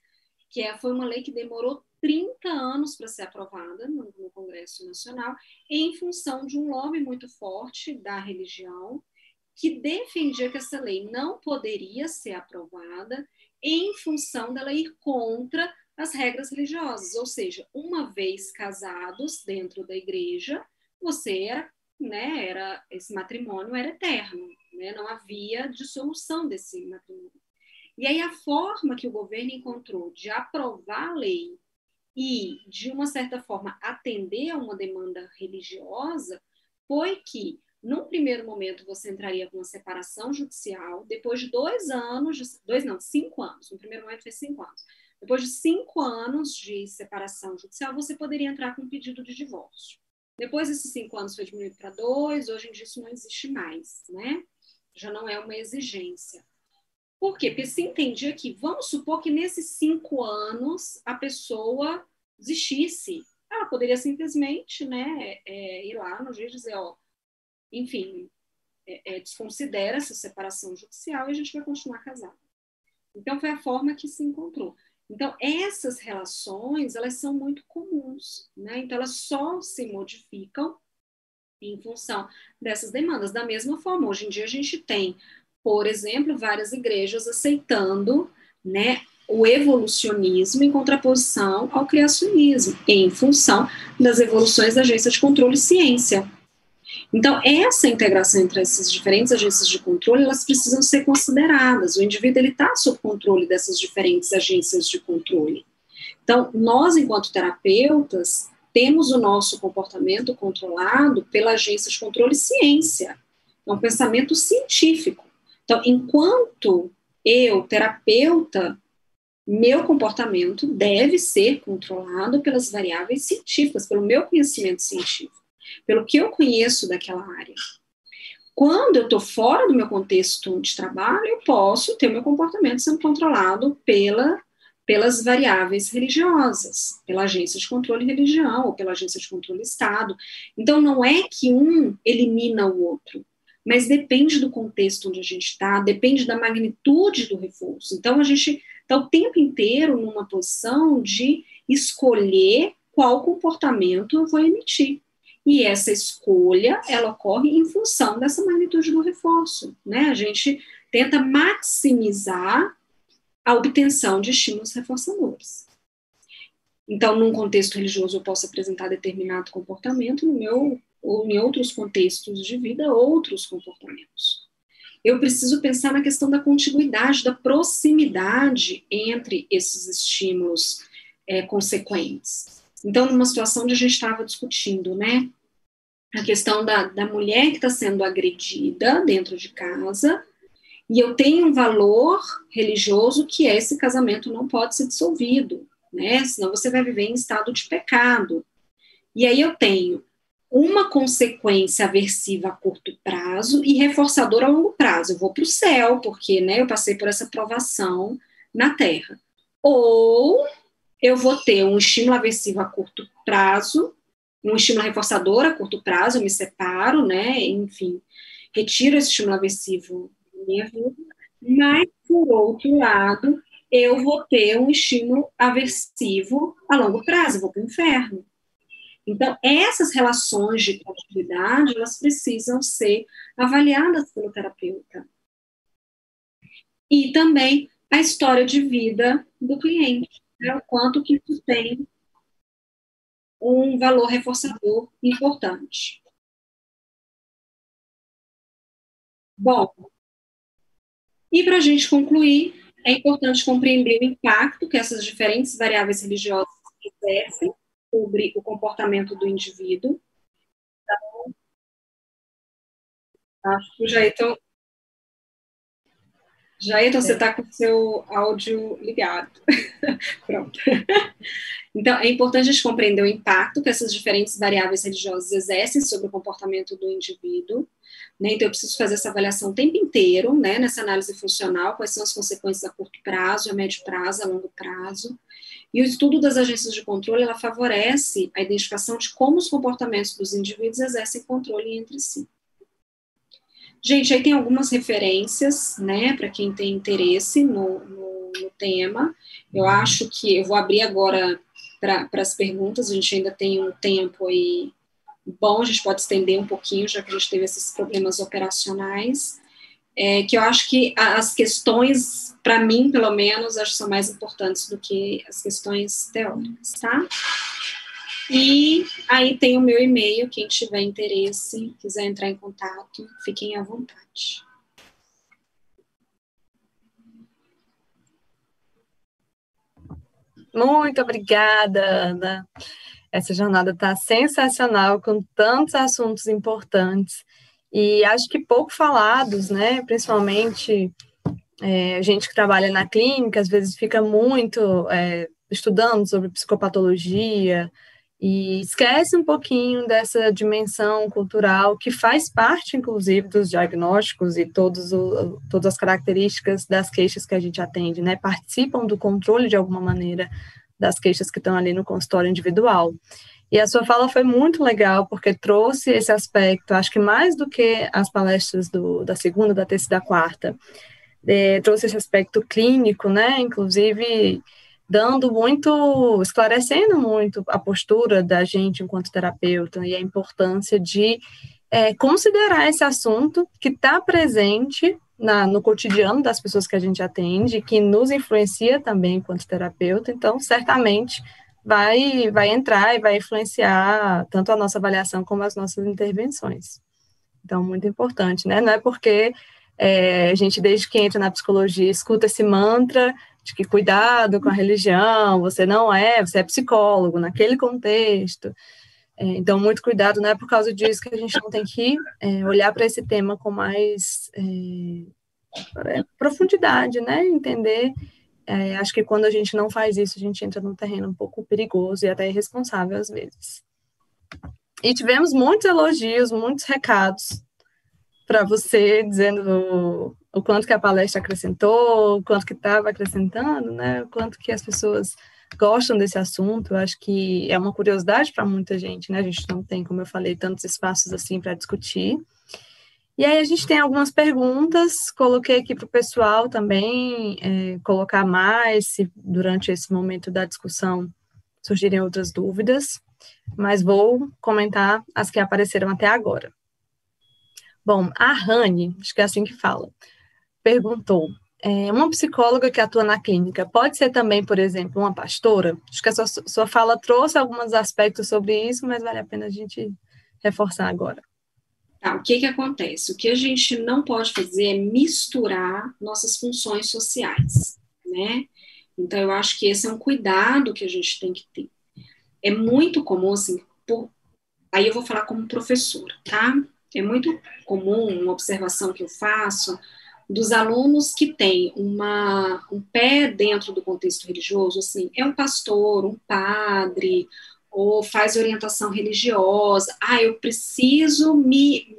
foi uma lei que demorou 30 anos anos para ser aprovada no Congresso Nacional, em função de um lobby muito forte da religião, que defendia que essa lei não poderia ser aprovada em função dela ir contra as regras religiosas, ou seja, uma vez casados dentro da igreja, você era, né, esse matrimônio era eterno, né, não havia dissolução desse matrimônio. E aí a forma que o governo encontrou de aprovar a lei e, de uma certa forma, atender a uma demanda religiosa foi que, num primeiro momento, você entraria com uma separação judicial, depois de 5 anos, no primeiro momento foi 5 anos, depois de 5 anos de separação judicial, você poderia entrar com um pedido de divórcio. Depois desses 5 anos foi diminuído para 2, hoje em dia isso não existe mais, né? Já não é uma exigência. Por quê? Porque se entendia que, vamos supor que nesses 5 anos a pessoa desistisse. Ela poderia simplesmente, né, ir lá no juiz e dizer, ó, enfim, desconsidera essa separação judicial e a gente vai continuar casado. Então, foi a forma que se encontrou. Então, essas relações, elas são muito comuns, né? Então, elas só se modificam em função dessas demandas. Da mesma forma, hoje em dia a gente tem, por exemplo, várias igrejas aceitando, né, o evolucionismo em contraposição ao criacionismo, em função das evoluções da agência de controle e ciência. Então, essa integração entre essas diferentes agências de controle, elas precisam ser consideradas. O indivíduo está sob controle dessas diferentes agências de controle. Então, nós, enquanto terapeutas, temos o nosso comportamento controlado pela agência de controle e ciência. É um pensamento científico. Então, enquanto eu, terapeuta, meu comportamento deve ser controlado pelas variáveis científicas, pelo meu conhecimento científico, pelo que eu conheço daquela área. Quando eu estou fora do meu contexto de trabalho, eu posso ter o meu comportamento sendo controlado pelas variáveis religiosas, pela agência de controle religião, ou pela agência de controle Estado. Então, não é que um elimina o outro, mas depende do contexto onde a gente está, depende da magnitude do reforço. Então, a gente está o tempo inteiro numa posição de escolher qual comportamento eu vou emitir. E essa escolha, ela ocorre em função dessa magnitude do reforço, né? A gente tenta maximizar a obtenção de estímulos reforçadores. Então, num contexto religioso, eu posso apresentar determinado comportamento, no meu, ou em outros contextos de vida, outros comportamentos. Eu preciso pensar na questão da contiguidade, da proximidade entre esses estímulos consequentes. Então, numa situação onde a gente estava discutindo, né, a questão da mulher que está sendo agredida dentro de casa, e eu tenho um valor religioso que é esse casamento não pode ser dissolvido, né? Senão você vai viver em estado de pecado. E aí eu tenho uma consequência aversiva a curto prazo e reforçadora a longo prazo. Eu vou para o céu, porque, né, eu passei por essa provação na Terra. Ou eu vou ter um estímulo aversivo a curto prazo, um estímulo reforçador a curto prazo, eu me separo, né? Enfim, retiro esse estímulo aversivo minha vida, mas, por outro lado, eu vou ter um estímulo aversivo a longo prazo, eu vou para o inferno. Então, essas relações de continuidade, elas precisam ser avaliadas pelo terapeuta. E também a história de vida do cliente, né, o quanto que isso tem um valor reforçador importante. Bom, e para a gente concluir, é importante compreender o impacto que essas diferentes variáveis religiosas exercem sobre o comportamento do indivíduo. Então, acho que Jailton, você está com o seu áudio ligado. Pronto. Então, é importante a gente compreender o impacto que essas diferentes variáveis religiosas exercem sobre o comportamento do indivíduo, né? Então, eu preciso fazer essa avaliação o tempo inteiro, né, nessa análise funcional, quais são as consequências a curto prazo, a médio prazo, a longo prazo. E o estudo das agências de controle, ela favorece a identificação de como os comportamentos dos indivíduos exercem controle entre si. Gente, aí tem algumas referências, né, para quem tem interesse no tema. Eu acho que eu vou abrir agora para as perguntas, a gente ainda tem um tempo aí bom, a gente pode estender um pouquinho, já que a gente teve esses problemas operacionais, que eu acho que as questões, para mim, pelo menos, acho que são mais importantes do que as questões teóricas, tá? E aí tem o meu e-mail, quem tiver interesse, quiser entrar em contato, fiquem à vontade. Muito obrigada, Ana. Essa jornada está sensacional, com tantos assuntos importantes e acho que pouco falados, né? Principalmente a gente que trabalha na clínica, às vezes fica muito estudando sobre psicopatologia e esquece um pouquinho dessa dimensão cultural que faz parte, inclusive, dos diagnósticos e todas as características das queixas que a gente atende, né? Participam do controle, de alguma maneira, das queixas que estão ali no consultório individual. E a sua fala foi muito legal, porque trouxe esse aspecto, acho que mais do que as palestras da segunda, da terça e da quarta, trouxe esse aspecto clínico, né? Inclusive esclarecendo muito a postura da gente enquanto terapeuta e a importância de considerar esse assunto que está presente no cotidiano das pessoas que a gente atende, que nos influencia também enquanto terapeuta, então certamente vai entrar e vai influenciar tanto a nossa avaliação como as nossas intervenções. Então, muito importante, né? Não é porque a gente, desde que entra na psicologia, escuta esse mantra de que cuidado com a religião, você é psicólogo naquele contexto. Então, muito cuidado, não é por causa disso que a gente não tem que olhar para esse tema com mais profundidade, né? Entender. Acho que quando a gente não faz isso, a gente entra num terreno um pouco perigoso e até irresponsável às vezes. E tivemos muitos elogios, muitos recados para você, dizendo o quanto que a palestra acrescentou, o quanto que estava acrescentando, né? O quanto que as pessoas gostam desse assunto. Eu acho que é uma curiosidade para muita gente, né? A gente não tem, como eu falei, tantos espaços assim para discutir. E aí a gente tem algumas perguntas, coloquei aqui para o pessoal também colocar mais, se durante esse momento da discussão surgirem outras dúvidas, mas vou comentar as que apareceram até agora. Bom, a Rani, acho que é assim que fala, perguntou, uma psicóloga que atua na clínica pode ser também, por exemplo, uma pastora? Acho que a sua fala trouxe alguns aspectos sobre isso, mas vale a pena a gente reforçar agora. Tá, o que acontece? O que a gente não pode fazer é misturar nossas funções sociais, né? Então, eu acho que esse é um cuidado que a gente tem que ter. É muito comum, assim, aí eu vou falar como professora, tá? É muito comum uma observação que eu faço dos alunos que têm um pé dentro do contexto religioso, assim, é um pastor, um padre, ou faz orientação religiosa. Eu preciso me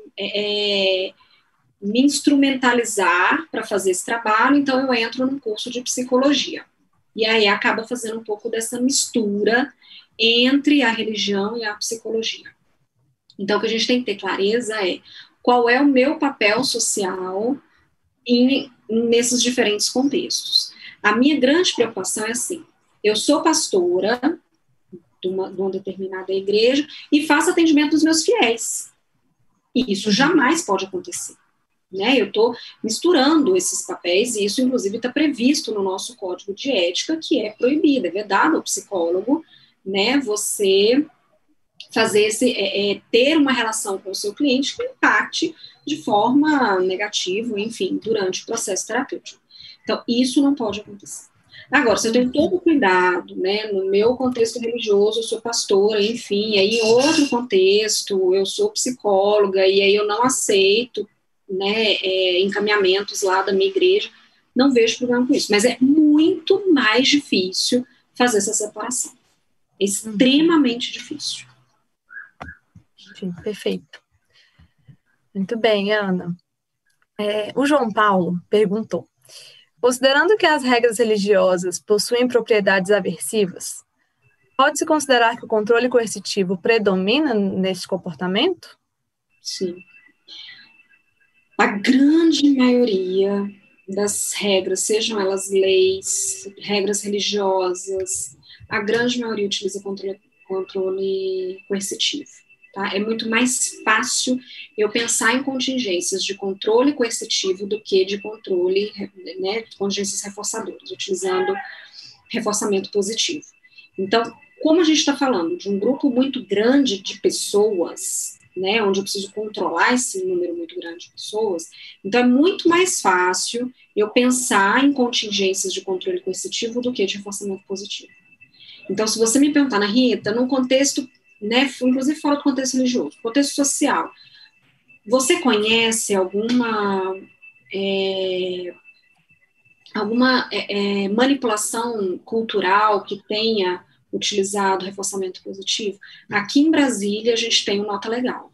instrumentalizar para fazer esse trabalho, então eu entro num curso de psicologia. E aí acaba fazendo um pouco dessa mistura entre a religião e a psicologia. Então, o que a gente tem que ter clareza é qual é o meu papel social nesses diferentes contextos. A minha grande preocupação é assim, eu sou pastora de uma determinada igreja e faço atendimento dos meus fiéis. E isso jamais pode acontecer. Né? Eu estou misturando esses papéis e isso, inclusive, está previsto no nosso código de ética, que é proibido, é vedado ao psicólogo, né? Você fazer ter uma relação com o seu cliente que impacte de forma negativa, enfim, durante o processo terapêutico. Então, isso não pode acontecer. Agora, se eu tenho todo o cuidado, né, no meu contexto religioso, eu sou pastora, enfim, aí em outro contexto, eu sou psicóloga, e aí eu não aceito, né, encaminhamentos lá da minha igreja, não vejo problema com isso, mas é muito mais difícil fazer essa separação. É extremamente difícil. Sim, perfeito. Muito bem, Ana. O João Paulo perguntou, considerando que as regras religiosas possuem propriedades aversivas, pode-se considerar que o controle coercitivo predomina nesse comportamento? Sim. A grande maioria das regras, sejam elas leis, regras religiosas, a grande maioria utiliza controle coercitivo. Tá? É muito mais fácil eu pensar em contingências de controle coercitivo do que de controle, né, de contingências reforçadoras, utilizando reforçamento positivo. Então, como a gente está falando de um grupo muito grande de pessoas, né, onde eu preciso controlar esse número muito grande de pessoas, então é muito mais fácil eu pensar em contingências de controle coercitivo do que de reforçamento positivo. Então, se você me perguntar, Ana Rita, num contexto, né, inclusive fora do contexto religioso, contexto social, você conhece alguma manipulação cultural que tenha utilizado reforçamento positivo? Aqui em Brasília, a gente tem um Nota Legal.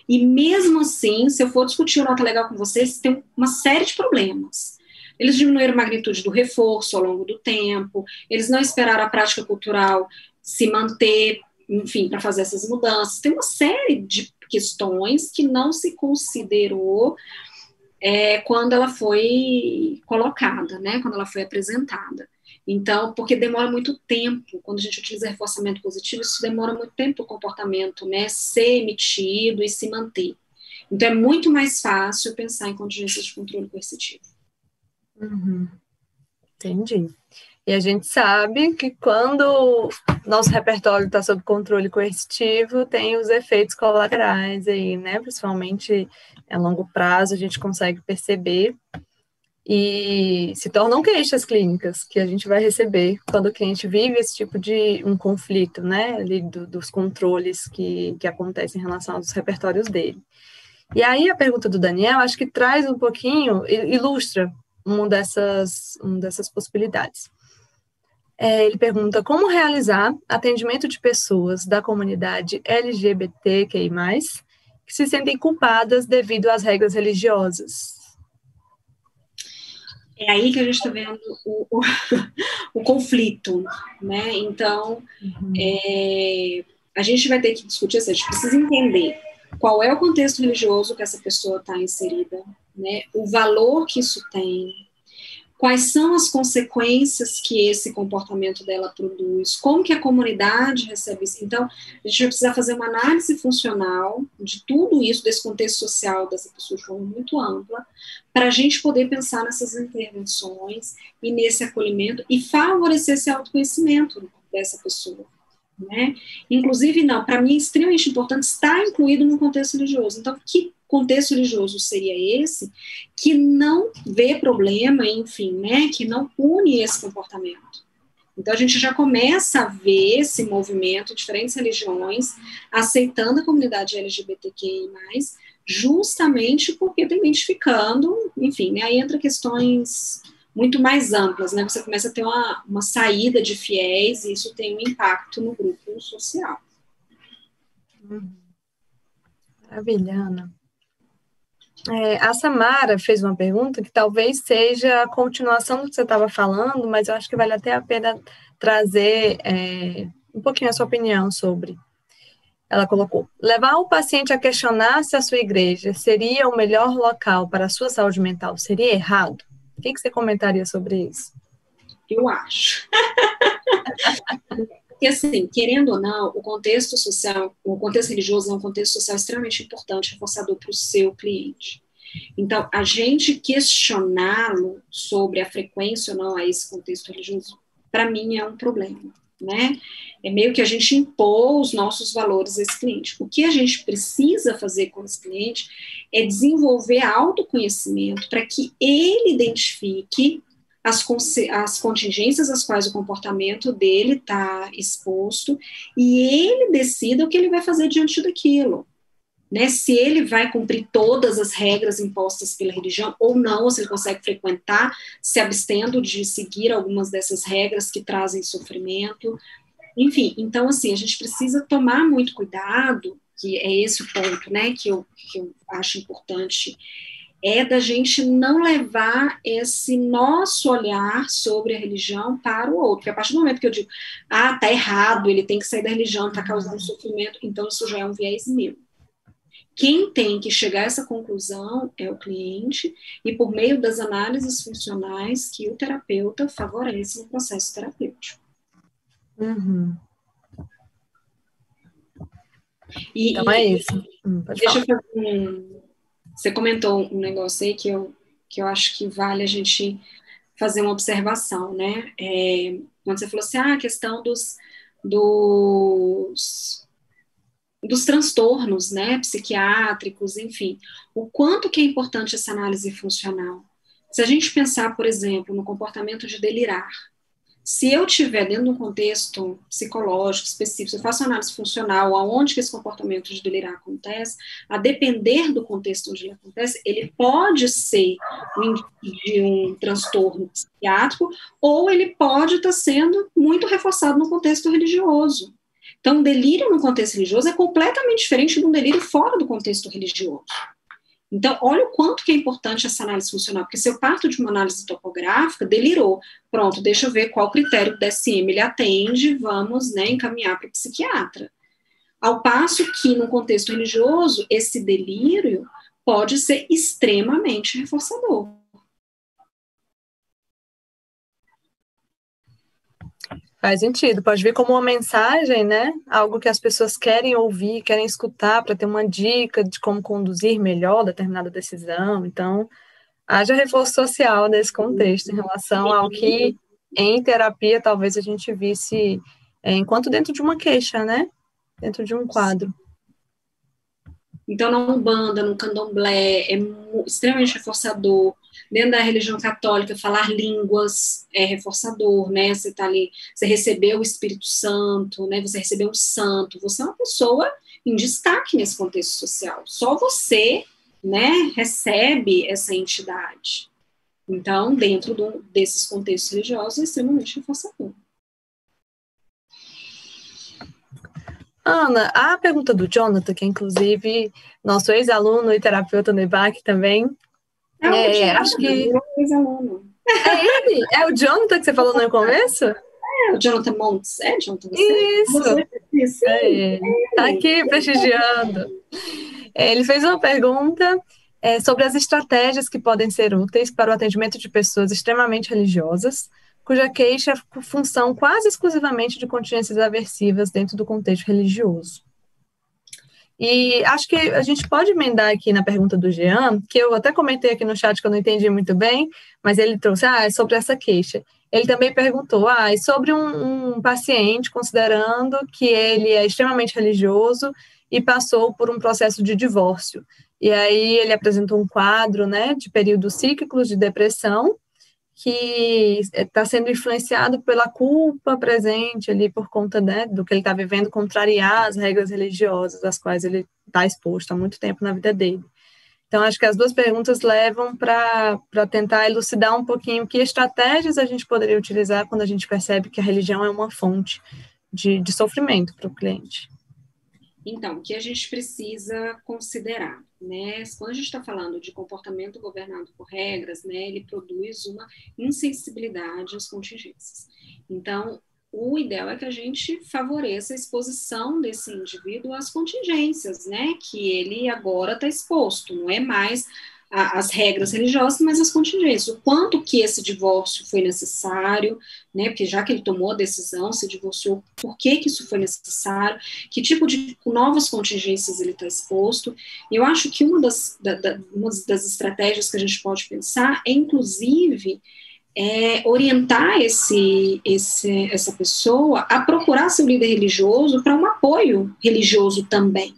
E mesmo assim, se eu for discutir o Nota Legal com vocês, tem uma série de problemas. Eles diminuíram a magnitude do reforço ao longo do tempo, eles não esperaram a prática cultural se manter, enfim, para fazer essas mudanças. Tem uma série de questões que não se considerou quando ela foi colocada, né, quando ela foi apresentada. Então, porque demora muito tempo, quando a gente utiliza reforçamento positivo, isso demora muito tempo para o comportamento, né, ser emitido e se manter. Então, é muito mais fácil pensar em contingências de controle coercitivo. Uhum. Entendi. E a gente sabe que quando nosso repertório está sob controle coercitivo, tem os efeitos colaterais aí, né? Principalmente a longo prazo, a gente consegue perceber e se tornam queixas clínicas que a gente vai receber quando o cliente vive esse tipo de um conflito, né? Ali dos controles que acontecem em relação aos repertórios dele. E aí a pergunta do Daniel, acho que traz um pouquinho, ilustra uma dessas possibilidades. Ele pergunta como realizar atendimento de pessoas da comunidade LGBTQI+, que se sentem culpadas devido às regras religiosas. É aí que a gente está vendo o conflito, né? Então, a gente vai ter que discutir, a gente precisa entender qual é o contexto religioso que essa pessoa está inserida, né? O valor que isso tem, quais são as consequências que esse comportamento dela produz, como que a comunidade recebe isso. Então, a gente vai precisar fazer uma análise funcional de tudo isso, desse contexto social dessa pessoa de forma muito ampla, para a gente poder pensar nessas intervenções e nesse acolhimento e favorecer esse autoconhecimento dessa pessoa. Né? Inclusive, não, para mim é extremamente importante estar incluído no contexto religioso. Então, que contexto religioso seria esse que não vê problema, enfim, né, que não pune esse comportamento? Então, a gente já começa a ver esse movimento, diferentes religiões, aceitando a comunidade LGBTQI+, justamente porque está identificando, enfim, né, aí entra questões muito mais amplas, né? Você começa a ter uma saída de fiéis e isso tem um impacto no grupo social. Maravilha, Ana. A Samara fez uma pergunta que talvez seja a continuação do que você estava falando, mas eu acho que vale até a pena trazer um pouquinho a sua opinião sobre. Ela colocou: levar o paciente a questionar se a sua igreja seria o melhor local para a sua saúde mental seria errado? O que você comentaria sobre isso? Eu acho. Porque, assim, querendo ou não, o contexto social, o contexto religioso é um contexto social extremamente importante, reforçador para o seu cliente. Então, a gente questioná-lo sobre a frequência ou não a esse contexto religioso, para mim, é um problema, né? É meio que a gente impor os nossos valores a esse cliente. O que a gente precisa fazer com esse cliente é desenvolver autoconhecimento para que ele identifique as contingências às quais o comportamento dele está exposto e ele decida o que ele vai fazer diante daquilo. Né, se ele vai cumprir todas as regras impostas pela religião ou não, ou se ele consegue frequentar, se abstendo de seguir algumas dessas regras que trazem sofrimento. Enfim, então, assim, a gente precisa tomar muito cuidado, que é esse o ponto, né, que eu acho importante, é da gente não levar esse nosso olhar sobre a religião para o outro. Porque a partir do momento que eu digo, tá errado, ele tem que sair da religião, tá causando sofrimento, então isso já é um viés meu. Quem tem que chegar a essa conclusão é o cliente, e por meio das análises funcionais que o terapeuta favorece no processo terapêutico. Uhum. Então é isso. Pode deixa falar. eu fazer Você comentou um negócio aí que eu acho que vale a gente fazer uma observação, né? Quando você falou assim, a questão dos, dos transtornos, né, psiquiátricos, enfim, o quanto que é importante essa análise funcional. Se a gente pensar, por exemplo, no comportamento de delirar, se eu tiver dentro de um contexto psicológico específico, se eu faço análise funcional, aonde que esse comportamento de delirar acontece, a depender do contexto onde ele acontece, ele pode ser um indício de um transtorno psiquiátrico, ou ele pode estar sendo muito reforçado no contexto religioso. Então, o delírio no contexto religioso é completamente diferente de um delírio fora do contexto religioso. Então, olha o quanto que é importante essa análise funcional, porque se eu parto de uma análise topográfica, delirou, pronto, deixa eu ver qual critério do DSM ele atende, vamos, né, encaminhar para o psiquiatra. Ao passo que, no contexto religioso, esse delírio pode ser extremamente reforçador. Faz sentido, pode vir como uma mensagem, né? Algo que as pessoas querem ouvir, querem escutar para ter uma dica de como conduzir melhor determinada decisão. Então, haja reforço social nesse contexto, em relação ao que em terapia talvez a gente visse enquanto dentro de uma queixa, né? Dentro de um quadro. Então, na Umbanda, no Candomblé, é extremamente reforçador. Dentro da religião católica, falar línguas é reforçador, né? Você está ali, você recebeu o Espírito Santo, né? Você recebeu um santo, você é uma pessoa em destaque nesse contexto social. Só você, né, recebe essa entidade. Então, dentro desses contextos religiosos, é extremamente reforçador. Ana, a pergunta do Jonathan, que é inclusive nosso ex-aluno e terapeuta no EBAC também, acho que... É ele? É o Jonathan que você falou no começo? O Jonathan Montes. É, Jonathan, você? Isso. Sim, tá aqui prestigiando. Ele fez uma pergunta sobre as estratégias que podem ser úteis para o atendimento de pessoas extremamente religiosas, cuja queixa é função quase exclusivamente de contingências aversivas dentro do contexto religioso. E acho que a gente pode emendar aqui na pergunta do Jean, que eu até comentei aqui no chat que eu não entendi muito bem, mas ele trouxe, é sobre essa queixa. Ele também perguntou, e sobre um paciente, considerando que ele é extremamente religioso e passou por um processo de divórcio. E aí ele apresentou um quadro, né, de períodos cíclicos de depressão, que está sendo influenciado pela culpa presente ali por conta, né, do que ele está vivendo, contrariar as regras religiosas às quais ele está exposto há muito tempo na vida dele. Então, acho que as duas perguntas levam para tentar elucidar um pouquinho que estratégias a gente poderia utilizar quando a gente percebe que a religião é uma fonte de sofrimento para o cliente. Então, o que a gente precisa considerar, né? Quando a gente está falando de comportamento governado por regras, né, ele produz uma insensibilidade às contingências. Então, o ideal é que a gente favoreça a exposição desse indivíduo às contingências, né, que ele agora está exposto, não é mais as regras religiosas, mas as contingências. O quanto que esse divórcio foi necessário, né, porque já que ele tomou a decisão, se divorciou, por que isso foi necessário, que tipo de novas contingências ele está exposto. E eu acho que uma das estratégias que a gente pode pensar é, inclusive, orientar essa pessoa a procurar seu líder religioso para um apoio religioso também.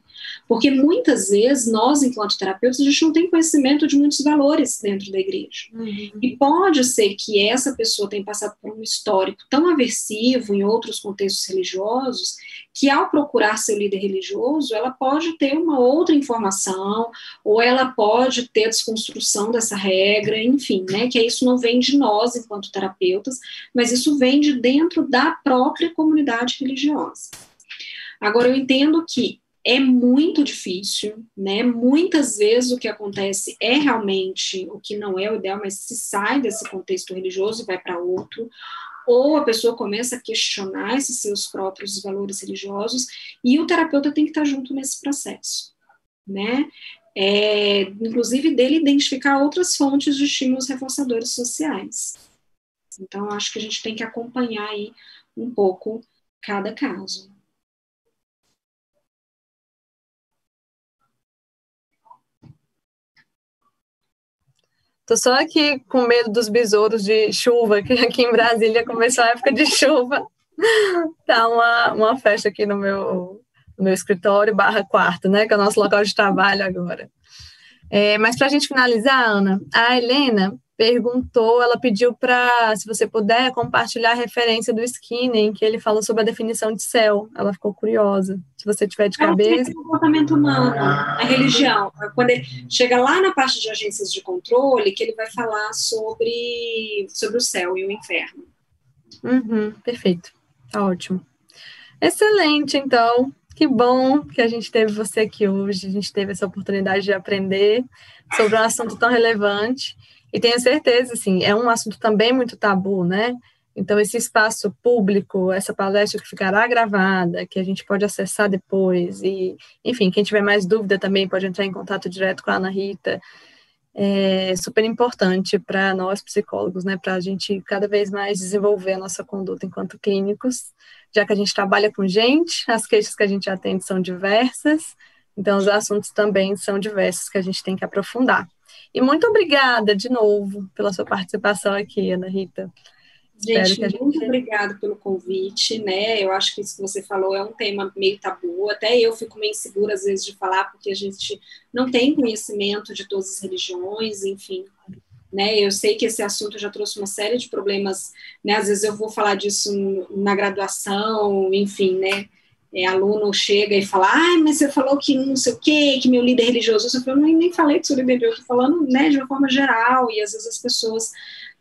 Porque muitas vezes nós, enquanto terapeutas, a gente não tem conhecimento de muitos valores dentro da igreja. E pode ser que essa pessoa tenha passado por um histórico tão aversivo em outros contextos religiosos, que ao procurar seu líder religioso, ela pode ter uma outra informação, ou ela pode ter a desconstrução dessa regra, enfim, né, que isso não vem de nós enquanto terapeutas, mas isso vem de dentro da própria comunidade religiosa. Agora, eu entendo que é muito difícil, né? Muitas vezes o que acontece é realmente o que não é o ideal, mas se sai desse contexto religioso e vai para outro, ou a pessoa começa a questionar esses seus próprios valores religiosos, e o terapeuta tem que estar junto nesse processo, né? Inclusive dele identificar outras fontes de estímulos reforçadores sociais. Então, acho que a gente tem que acompanhar aí um pouco cada caso. Tô só aqui com medo dos besouros de chuva, que aqui em Brasília começou a época de chuva. Tá uma festa aqui no meu escritório /quarto, né? Que é o nosso local de trabalho agora. Mas para a gente finalizar, Ana, a Helena perguntou, ela pediu para, se você puder, compartilhar a referência do Skinner, em que ele fala sobre a definição de céu. Ela ficou curiosa. Se você tiver de cabeça. É o comportamento humano, a religião. Quando ele chega lá na parte de agências de controle, que ele vai falar sobre o céu e o inferno. Perfeito. Tá ótimo. Excelente, então. Que bom que a gente teve você aqui hoje, a gente teve essa oportunidade de aprender sobre um assunto tão relevante. E tenho certeza, assim, é um assunto também muito tabu, né? Então, esse espaço público, essa palestra que ficará gravada, que a gente pode acessar depois, e, enfim, quem tiver mais dúvida também pode entrar em contato direto com a Ana Rita, é super importante para nós psicólogos, né, para a gente cada vez mais desenvolver a nossa conduta enquanto clínicos, já que a gente trabalha com gente, as queixas que a gente atende são diversas, então os assuntos também são diversos que a gente tem que aprofundar. E muito obrigada de novo pela sua participação aqui, Ana Rita. Gente, muito obrigada pelo convite, né? Eu acho que isso que você falou é um tema meio tabu, até eu fico meio insegura às vezes de falar, porque a gente não tem conhecimento de todas as religiões, enfim, né? Eu sei que esse assunto já trouxe uma série de problemas, né? Às vezes eu vou falar disso na graduação, enfim, né? Aluno chega e fala, mas você falou que não sei o quê, que meu líder religioso, eu falo, nem falei que sou líder religioso, estou falando, né, de uma forma geral, e às vezes as pessoas,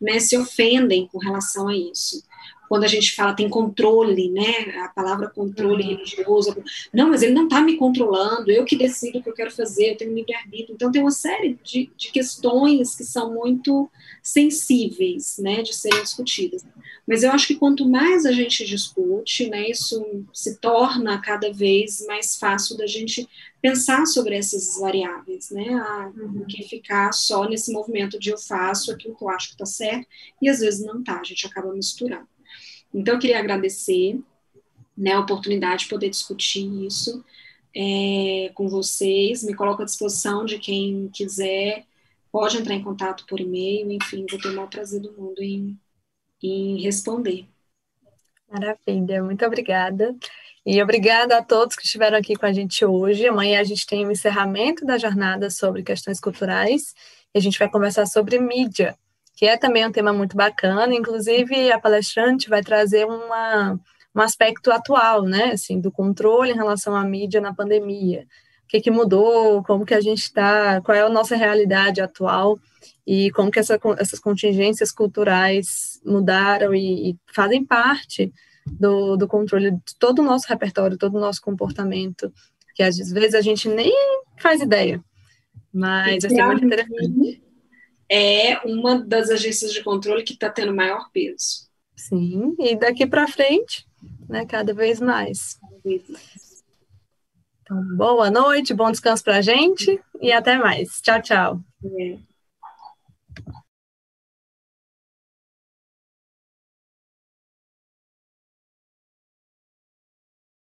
né, se ofendem com relação a isso. Quando a gente fala tem controle, né, a palavra controle religioso, não, mas ele não está me controlando, eu que decido o que eu quero fazer, eu tenho livre-arbítrio. Então tem uma série de questões que são muito sensíveis, né, de serem discutidas. Mas eu acho que quanto mais a gente discute, né, isso se torna cada vez mais fácil da gente pensar sobre essas variáveis, né, do que ficar só nesse movimento de eu faço aquilo que eu acho que está certo, e às vezes não está, a gente acaba misturando. Então, eu queria agradecer, né, a oportunidade de poder discutir isso com vocês, me coloco à disposição de quem quiser, pode entrar em contato por e-mail, enfim, vou ter o maior prazer do mundo em responder. Maravilha, muito obrigada. E obrigada a todos que estiveram aqui com a gente hoje. Amanhã a gente tem o encerramento da jornada sobre questões culturais e a gente vai conversar sobre mídia, que é também um tema muito bacana. Inclusive, a palestrante vai trazer um aspecto atual, né, assim, do controle em relação à mídia na pandemia. O que mudou, como que a gente está, qual é a nossa realidade atual e como que essas contingências culturais mudaram e fazem parte do controle de todo o nosso repertório, todo o nosso comportamento, que às vezes a gente nem faz ideia, mas vai ser muito interessante. É uma das agências de controle que está tendo maior peso. Sim, e daqui para frente, né, cada vez mais. Então, boa noite, bom descanso para a gente e até mais. Tchau, tchau.